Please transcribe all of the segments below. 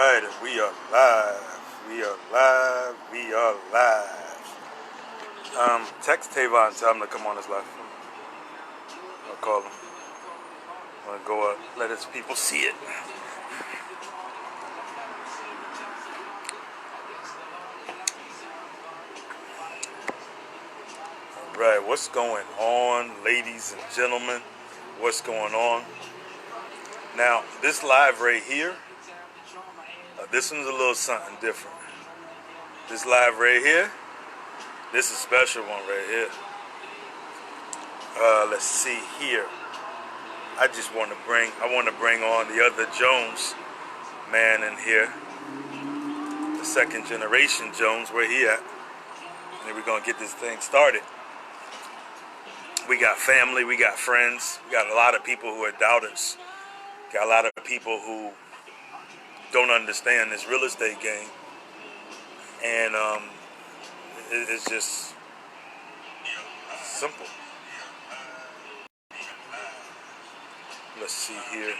Alright, we are live. We are live. We are live. Text Tavon and tell him to come on his live. I'll call him. I'm gonna go up, let his people see it. Alright, what's going on, ladies and gentlemen? What's going on? Now, this live right here, this one's a little something different. This live right here, this is a special one right here. Let's see here. I want to bring on the other Jones man in here. The second generation Jones, where he at? And then we're going to get this thing started. We got family, we got friends, we got a lot of people who are doubters. Got a lot of people who don't understand this real estate game. And it's just simple. Let's see here.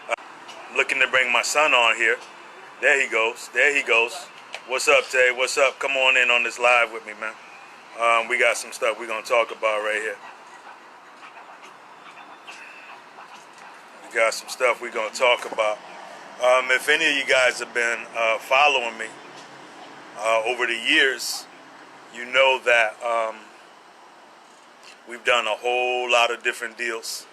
I'm looking to bring my son on here. There he goes. There he goes. What's up, Tay? What's up? Come on in on this live with me, man. We got some stuff we're going to talk about right here. We got some stuff we're going to talk about. If any of you guys have been following me over the years, you know that we've done a whole lot of different deals.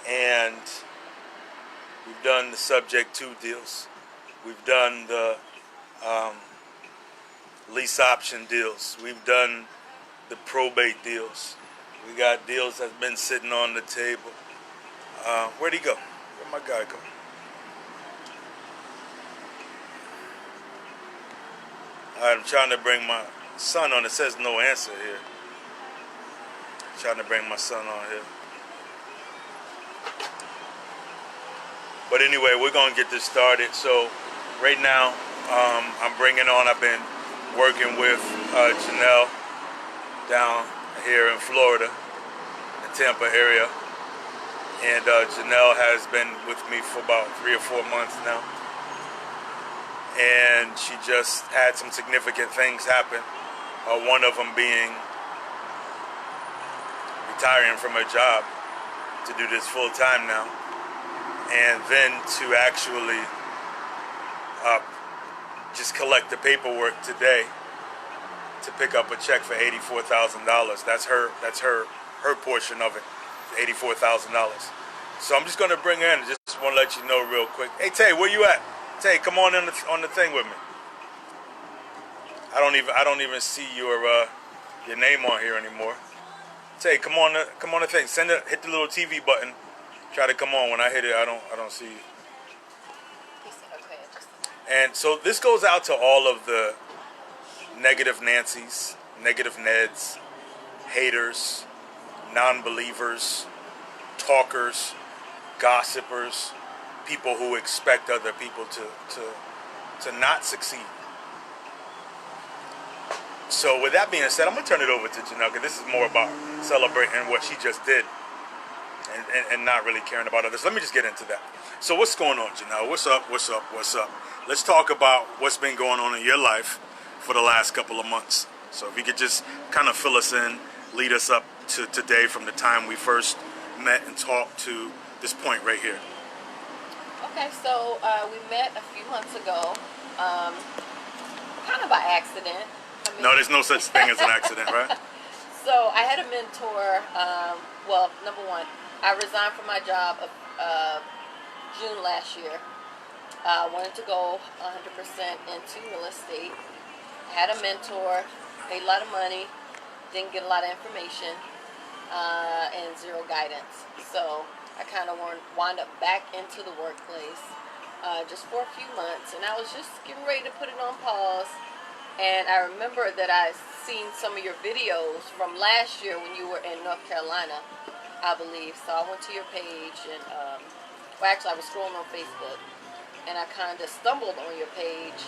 And we've done the subject to deals. We've done the lease option deals. We've done the probate deals. We got deals that's been sitting on the table. Where'd he go? Where'd my guy go? Alright, I'm trying to bring my son on. It says no answer here. Trying to bring my son on here. But anyway, we're going to get this started. So right now, I've been working with Jonel down here in Florida, the Tampa area. And Jonel has been with me for about 3 or 4 months now. And she just had some significant things happen. One of them being retiring from her job to do this full time now. And then to actually just collect the paperwork today to pick up a check for $84,000. That's her portion of it, $84,000. So I'm just gonna bring her in. I just want to let you know real quick. Hey Tay, where you at? Tay, come on in on the thing with me. I don't even see your name on here anymore. Tay, come on the thing. Hit the little TV button. Try to come on. When I hit it, I don't see you. And so this goes out to all of the negative Nancys, negative Neds, haters, non-believers, talkers, gossipers, people who expect other people to not succeed. So with that being said, I'm going to turn it over to Jonel, because this is more about celebrating what she just did and not really caring about others. Let me just get into that. So what's going on, Jonel? What's up? Let's talk about what's been going on in your life for the last couple of months. So if you could just kind of fill us in, lead us up to today from the time we first met and talked to this point right here. Okay, so we met a few months ago, kind of by accident. No, there's no such thing as an accident, right? So I had a mentor. Well, number one, I resigned from my job June last year. I wanted to go 100% into real estate. I had a mentor, paid a lot of money, didn't get a lot of information, and zero guidance. So I kind of wound up back into the workplace just for a few months, and I was just getting ready to put it on pause. And I remember that I seen some of your videos from last year when you were in North Carolina, I believe. So I went to your page, and well, actually I was scrolling on Facebook, and I kind of stumbled on your page,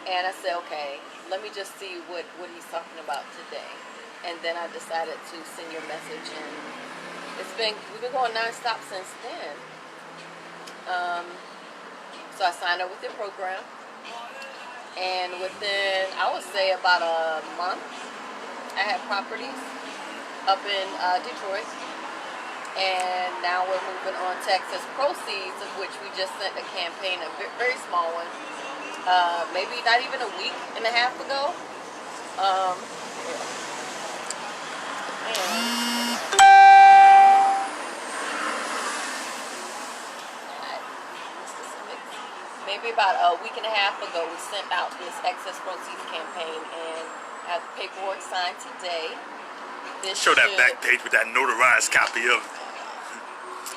and I said, okay, let me just see what he's talking about today. And then I decided to send your message, and we've been going nonstop since then. So I signed up with their program, and within, I would say, about a month, I had properties up in Detroit, and now we're moving on to excess proceeds, of which we just sent a campaign, a very small one, maybe not even a week and a half ago. Maybe about a week and a half ago, we sent out this excess proceeds campaign, and have the paperwork signed today. Show that back page with that notarized copy of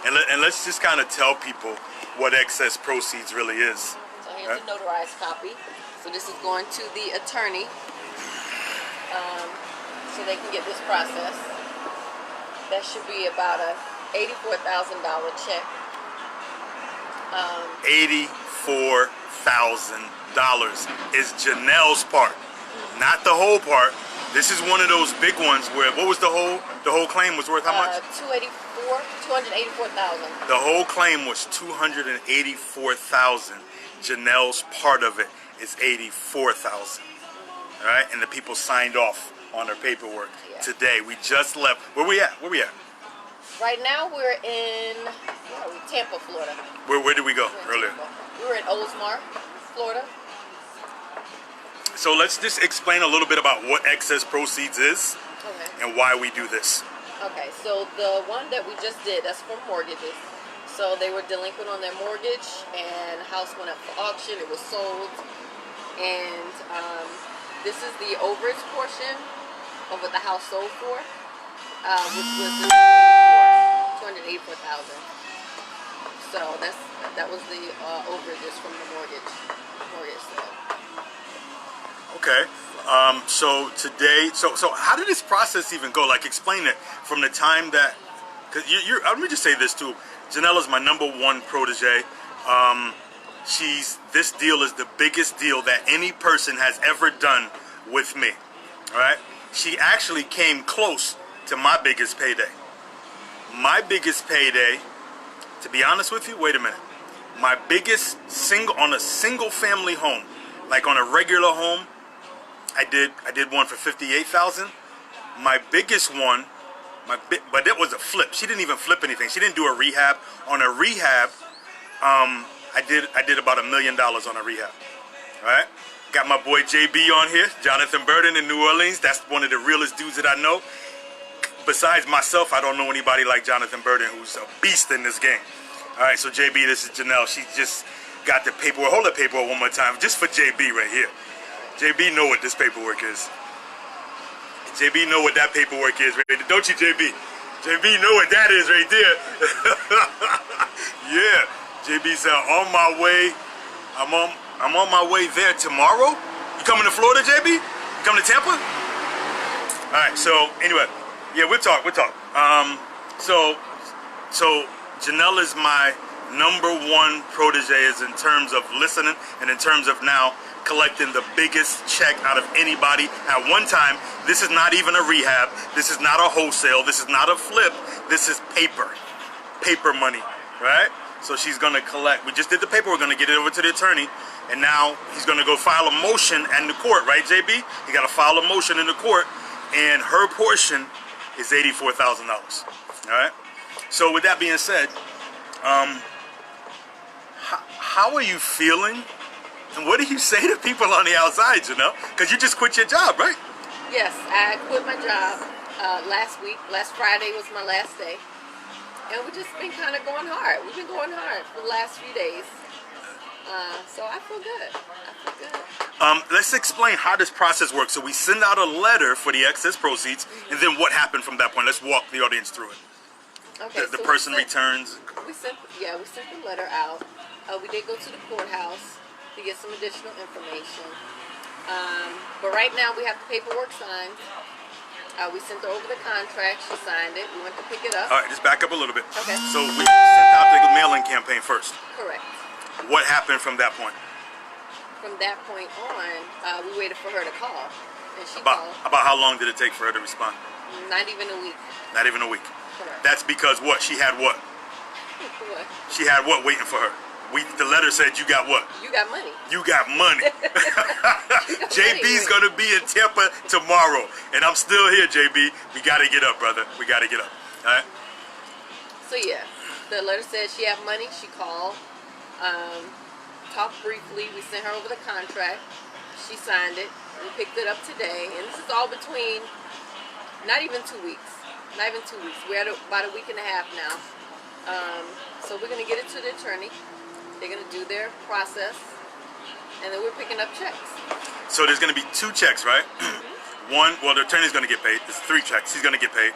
it. And let's just kind of tell people what excess proceeds really is. So here's the notarized copy. So this is going to the attorney, so they can get this process. That should be about a $84,000 check. $84,000 is Jonel's part, not the whole part. This is one of those big ones where, what was the whole claim was worth how much? $284,000. The whole claim was $284,000. Jonel's part of it is $84,000. All right, and the people signed off on their paperwork today. We just left. Where we at? Right now we're in Tampa, Florida. Where did we go earlier? We were in Oldsmar, Florida. So let's just explain a little bit about what excess proceeds is and why we do this. Okay, so the one that we just did, that's for mortgages. So they were delinquent on their mortgage, and the house went up for auction. It was sold, and this is the overage portion of what the house sold for, which was $284,000. So that was the overages from the mortgage sale. Okay. So today, so how did this process even go? Like, explain it from the time that, because let me just say this too. Jonel is my #1 protege. This deal is the biggest deal that any person has ever done with me. All right. She actually came close to my biggest payday. My biggest payday, to be honest with you, wait a minute. My biggest on a single family home, like on a regular home, I did one for $58,000. My biggest one, but that was a flip. She didn't even flip anything. She didn't do a rehab. On a rehab, I did about $1 million on a rehab. All right. Got my boy JB on here, Jonathan Burden in New Orleans. That's one of the realest dudes that I know. Besides myself, I don't know anybody like Jonathan Burden, who's a beast in this game. All right, so JB, this is Jonel. She just got the paperwork. Hold the paperwork one more time, just for JB right here. JB know what this paperwork is. JB know what that paperwork is, right there. Don't you, JB? JB know what that is right there. Yeah, JB said, on my way. I'm on my way there tomorrow. You coming to Florida, JB? You coming to Tampa? All right. So anyway, yeah, we'll talk. So Jonel is my #1 protege, is in terms of listening and in terms of now collecting the biggest check out of anybody at one time. This is not even a rehab. This is not a wholesale. This is not a flip. This is paper money, right? So she's gonna collect. We just did the paper. We're gonna get it over to the attorney, and now he's gonna go file a motion in the court, right, JB? He got to file a motion in the court, and her portion is $84,000. All right. So with that being said, how are you feeling? And what do you say to people on the outside, you know? Because you just quit your job, right? Yes, I quit my job last week. Last Friday was my last day. And we've just been kind of going hard. We've been going hard for the last few days. So I feel good. Let's explain how this process works. So we send out a letter for the excess proceeds, and then what happened from that point? Let's walk the audience through it. Okay, the person returns. We sent the letter out. We did go to the courthouse to get some additional information. But right now we have the paperwork signed. We sent her over the contract. She signed it. We went to pick it up. All right, just back up a little bit. Okay. So we sent out the mailing campaign first. Correct. What happened from that point? From that point on, we waited for her to call, and she called. About how long did it take for her to respond? Not even a week. Not even a week. Correct. That's because what? She had what? What? She had what waiting for her? The letter said you got what? You got money. You got money. You got JB's money, gonna be in Tampa tomorrow, and I'm still here, JB. We gotta get up, brother. We gotta get up. All right. So yeah, the letter said she had money. She called, talked briefly. We sent her over the contract. She signed it. We picked it up today, and this is all between not even 2 weeks. Not even 2 weeks. We're at about a week and a half now. So we're gonna get it to the attorney. They're gonna do their process, and then we're picking up checks. So there's gonna be 2 checks, right? One, well, the attorney's gonna get paid. It's 3 checks. He's gonna get paid.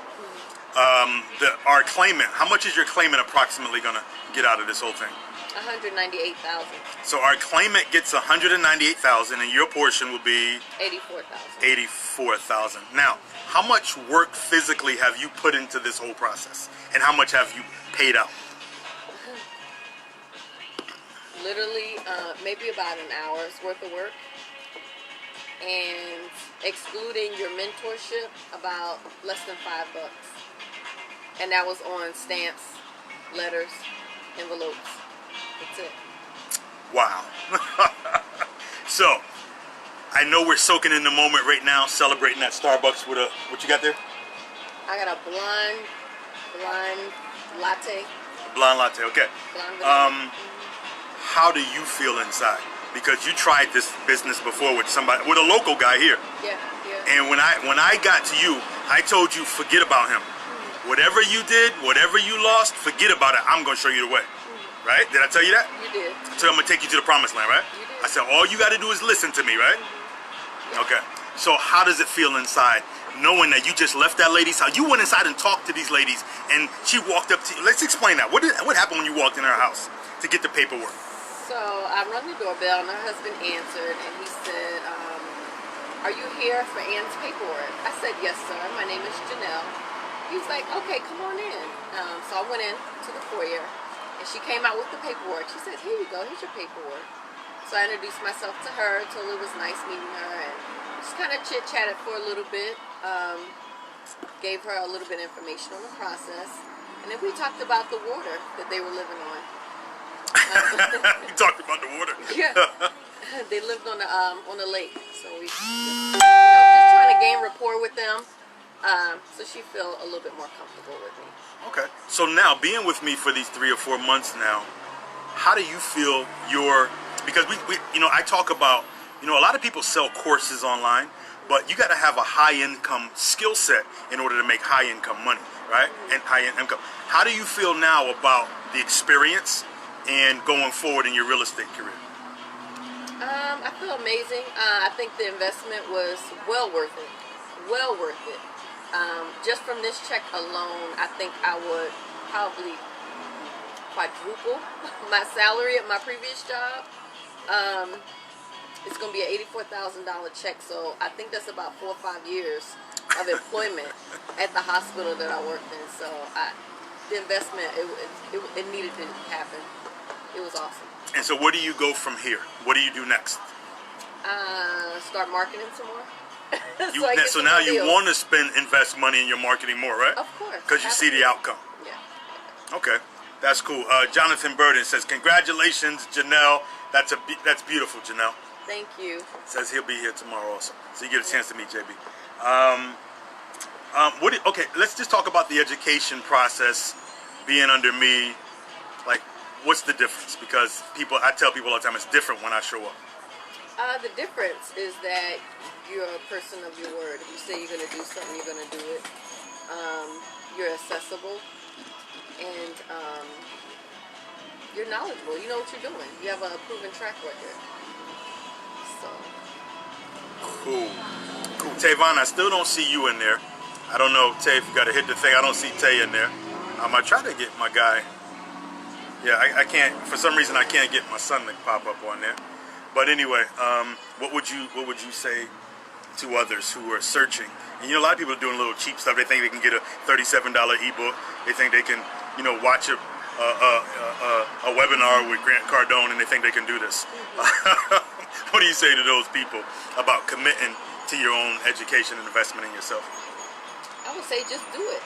Our claimant, how much is your claimant approximately gonna get out of this whole thing? $198,000. So our claimant gets $198,000, and your portion will be $84,000. $84,000. Now, how much work physically have you put into this whole process, and how much have you paid out? Literally, maybe about an hour's worth of work, and excluding your mentorship, about less than $5. And that was on stamps, letters, envelopes. That's it. Wow. So, I know we're soaking in the moment right now, celebrating at Starbucks with a, what you got there? I got a blonde latte. Blonde latte, okay. Blonde vanilla. How do you feel inside? Because you tried this business before with somebody, with a local guy here. Yeah. And when I got to you, I told you, forget about him. Whatever you did, whatever you lost, forget about it. I'm going to show you the way. Right? Did I tell you that? You did. So I'm going to take you to the promised land, right? You did. I said, all you got to do is listen to me, right? Yeah. Okay. So how does it feel inside knowing that you just left that lady's house? You went inside and talked to these ladies, and she walked up to you. Let's explain that. What happened when you walked in her house to get the paperwork? So I rang the doorbell, and her husband answered, and he said, are you here for Ann's paperwork? I said, yes, sir. My name is Jonel. He was like, okay, come on in. So I went in to the foyer, and she came out with the paperwork. She said, here you go, here's your paperwork. So I introduced myself to her, told her it was nice meeting her, and just kind of chit-chatted for a little bit. Gave her a little bit of information on the process, and then we talked about the water that they were living on. You talked about the water. Yeah, they lived on the lake, so we just trying to gain rapport with them, so she feel a little bit more comfortable with me. Okay. So now, being with me for these 3 or 4 months now, how do you feel because we I talk about, a lot of people sell courses online, but you got to have a high income skill set in order to make high income money, right? And high income. How do you feel now about the experience and going forward in your real estate career? I feel amazing. I think the investment was well worth it. Well worth it. Just from this check alone, I think I would probably quadruple my salary at my previous job. It's going to be an $84,000 check, so I think that's about 4 or 5 years of employment at the hospital that I worked in. So the investment, it needed to happen. It was awesome. And so where do you go from here? What do you do next? Start marketing some more. So now you want to invest money in your marketing more, right? Of course. Because you see the outcome. Yeah. Okay, that's cool. Jonathan Burden says, congratulations, Jonel. That's beautiful, Jonel. Thank you. Says he'll be here tomorrow also, so you get a chance to meet JB. Okay, let's just talk about the education process being under me. Like, what's the difference? Because I tell people all the time, it's different when I show up. The difference is that you're a person of your word. If you say you're going to do something, you're going to do it. You're accessible, and you're knowledgeable. You know what you're doing. You have a proven track record. So. Cool. Tavon, I still don't see you in there. I don't know, Tay, if you got to hit the thing. I don't see Tay in there. I try to get my guy. Yeah, I can't. For some reason, I can't get my son to pop up on there. But anyway, what would you say to others who are searching? And a lot of people are doing a little cheap stuff. They think they can get a $37 ebook. They think they can, watch a webinar with Grant Cardone, and they think they can do this. What do you say to those people about committing to your own education and investment in yourself? I would say just do it.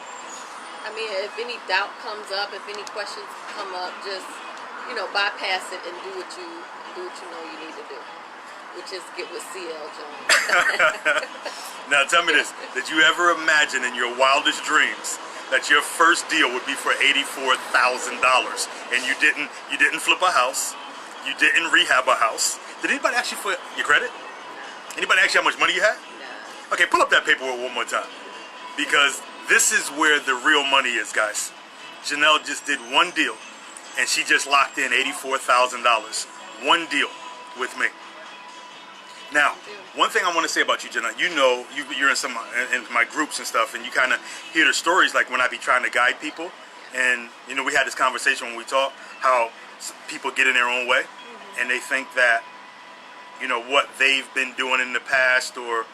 I mean, if any doubt comes up, if any questions come up, just bypass it and do what you know you need to do, which is get with CL Jones. Now tell me this: did you ever imagine in your wildest dreams that your first deal would be for $84,000 and you didn't flip a house, you didn't rehab a house? Did anybody ask you for your credit? Anybody ask you how much money you had? Nah. Okay, pull up that paperwork one more time, because this is where the real money is, guys. Jonel just did one deal, and she just locked in $84,000. One deal with me. Now, one thing I want to say about you, Jonel, you're in my groups and stuff, and you kind of hear the stories, like when I be trying to guide people, and we had this conversation when we talked, how people get in their own way, and they think that what they've been doing in the past, or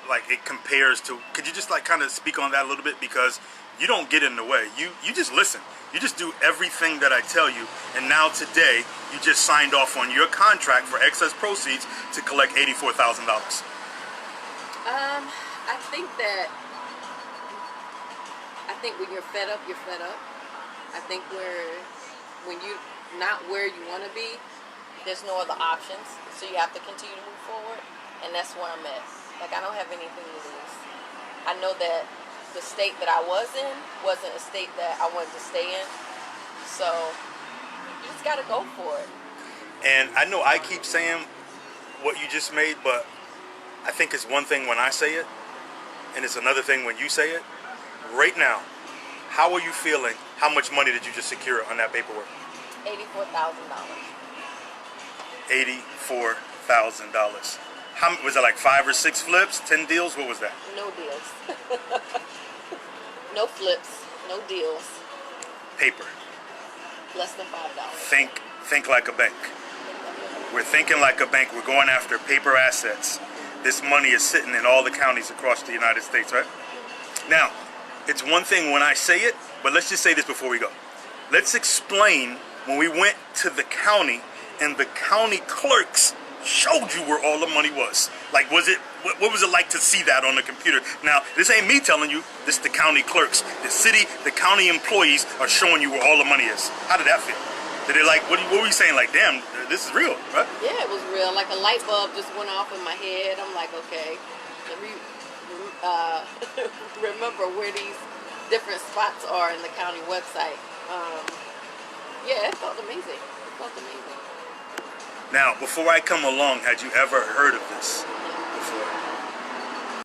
like it compares to. Could you just like kind of speak on that a little bit? Because you don't get in the way. You just listen. You just do everything that I tell you. And now today, you just signed off on your contract for excess proceeds to collect $84,000. I think when you're fed up, you're fed up. I think when you're not where you want to be, there's no other options. So you have to continue to move forward. And that's where I'm at. Like, I don't have anything to lose. I know that the state that I was in wasn't a state that I wanted to stay in. So you just got to go for it. And I know I keep saying what you just made, but I think it's one thing when I say it, and it's another thing when you say it. Right now, how are you feeling? How much money did you just secure on that paperwork? $84,000. $84,000. How was it, like 5 or 6 flips, 10 deals? What was that? No deals. No flips, no deals. Paper. Less than $5. Think like a bank. We're thinking like a bank. We're going after paper assets. This money is sitting in all the counties across the United States, right? Now, it's one thing when I say it, but let's just say this before we go. Let's explain when we went to the county and the county clerks showed you where all the money was. Like, what was it like to see that on the computer? Now, this ain't me telling you, this is the county clerks. The county employees are showing you where all the money is. How did that feel? Did they like, what were you saying? Like, damn, this is real, right? Yeah, it was real. Like a light bulb just went off in my head. I'm like, okay, let me remember where these different spots are in the county website. Yeah, it felt amazing. It felt amazing. Now, before I come along, had you ever heard of this before?